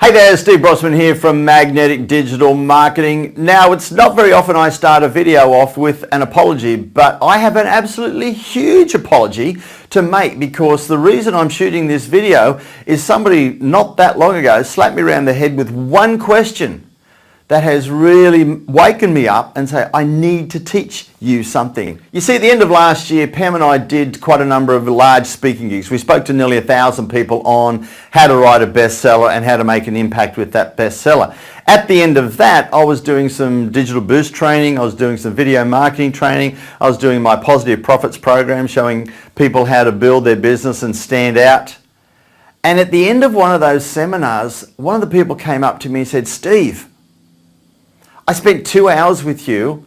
Hey there, Steve Brossman here from Magnetic Digital Marketing. Now, it's not very often I start a video off with an apology, but I have an absolutely huge apology to make because the reason I'm shooting this video is somebody not that long ago slapped me around the head with one question that has really waken me up and say, I need to teach you something. You see, at the end of last year, Pam and I did quite a number of large speaking gigs. We spoke to nearly 1,000 people on how to write a bestseller and how to make an impact with that bestseller. At the end of that, I was doing some digital boost training, I was doing some video marketing training, I was doing my positive profits program, showing people how to build their business and stand out. And at the end of one of those seminars, one of the people came up to me and said, Steve, I spent 2 hours with you,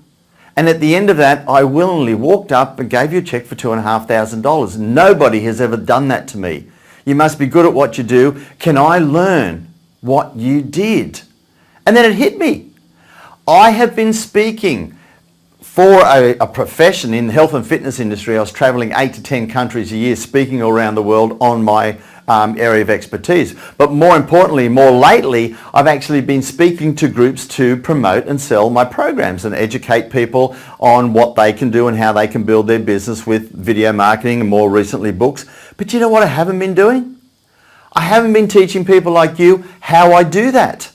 and at the end of that, I willingly walked up and gave you a check for $2,500. Nobody has ever done that to me. You must be good at what you do. Can I learn what you did? And then it hit me. I have been speaking for a profession in the health and fitness industry. I was traveling 8 to 10 countries a year, speaking all around the world on my area of expertise. But more importantly, more lately, I've actually been speaking to groups to promote and sell my programs and educate people on what they can do and how they can build their business with video marketing and more recently books. But you know what I haven't been doing? I haven't been teaching people like you how I do that.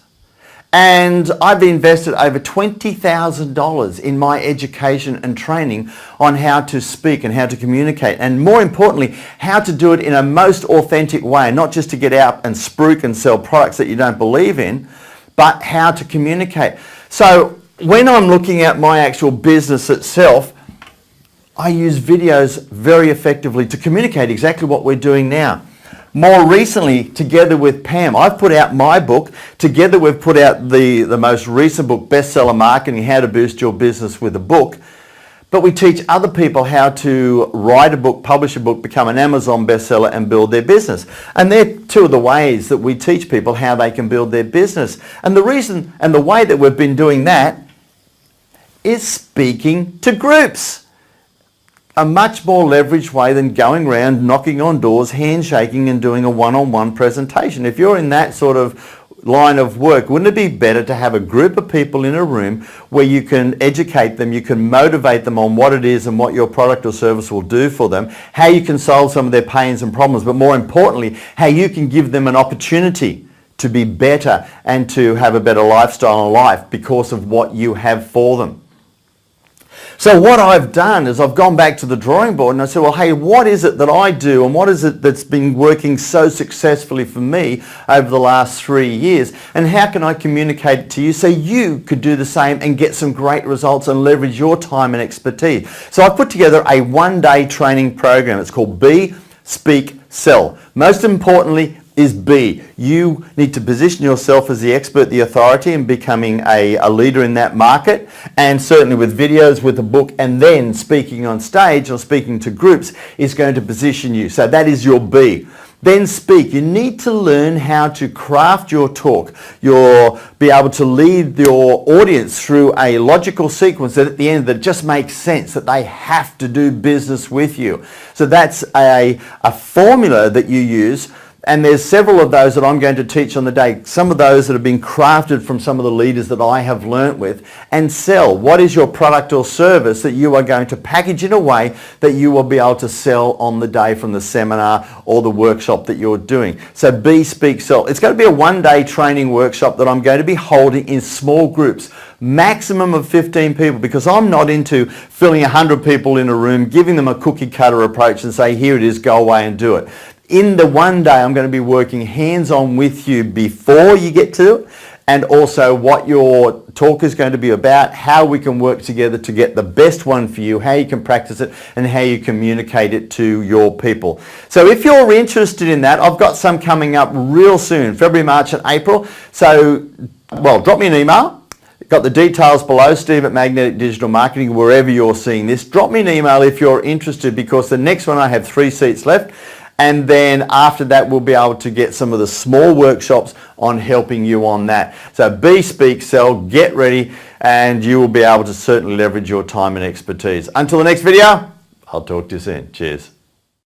And I've invested over $20,000 in my education and training on how to speak and how to communicate, and more importantly, how to do it in a most authentic way, not just to get out and spruik and sell products that you don't believe in, but how to communicate. So when I'm looking at my actual business itself, I use videos very effectively to communicate exactly what we're doing now. More recently, together with Pam, I've put out my book. Together we've put out the most recent book, Bestseller Marketing, How to Boost Your Business with a Book. But we teach other people how to write a book, publish a book, become an Amazon bestseller and build their business. And they're two of the ways that we teach people how they can build their business. And the reason and the way that we've been doing that is speaking to groups. A much more leveraged way than going around, knocking on doors, handshaking and doing a one-on-one presentation. If you're in that sort of line of work, wouldn't it be better to have a group of people in a room where you can educate them, you can motivate them on what it is and what your product or service will do for them, how you can solve some of their pains and problems, but more importantly, how you can give them an opportunity to be better and to have a better lifestyle in life because of what you have for them. So what I've done is I've gone back to the drawing board and I said, well, hey, what is it that I do and what is it that's been working so successfully for me over the last 3 years, and how can I communicate it to you so you could do the same and get some great results and leverage your time and expertise? So I've put together a one-day training program. It's called Be, Speak, Sell. Most importantly is be. You need to position yourself as the expert, the authority, and becoming a leader in that market, and certainly with videos, with a book, and then speaking on stage or speaking to groups is going to position you. So that is your be. Then speak. You need to learn how to craft your talk. You'll be able to lead your audience through a logical sequence that at the end that just makes sense, that they have to do business with you. So that's a formula that you use. And there's several of those that I'm going to teach on the day. Some of those that have been crafted from some of the leaders that I have learnt with. And sell. What is your product or service that you are going to package in a way that you will be able to sell on the day from the seminar or the workshop that you're doing? So be, speak, sell. It's going to be a one-day training workshop that I'm going to be holding in small groups. Maximum of 15 people, because I'm not into filling 100 people in a room, giving them a cookie cutter approach and say, here it is, go away and do it. In the one day, I'm going to be working hands-on with you before you get to it, and also what your talk is going to be about, how we can work together to get the best one for you, how you can practice it, and how you communicate it to your people. So if you're interested in that, I've got some coming up real soon, February, March, and April. So, well, drop me an email. Got the details below, Steve at Magnetic Digital Marketing, wherever you're seeing this. Drop me an email if you're interested, because the next one I have 3 seats left. And then after that, we'll be able to get some of the small workshops on helping you on that. So be, speak, sell, get ready, and you will be able to certainly leverage your time and expertise. Until the next video, I'll talk to you soon. Cheers.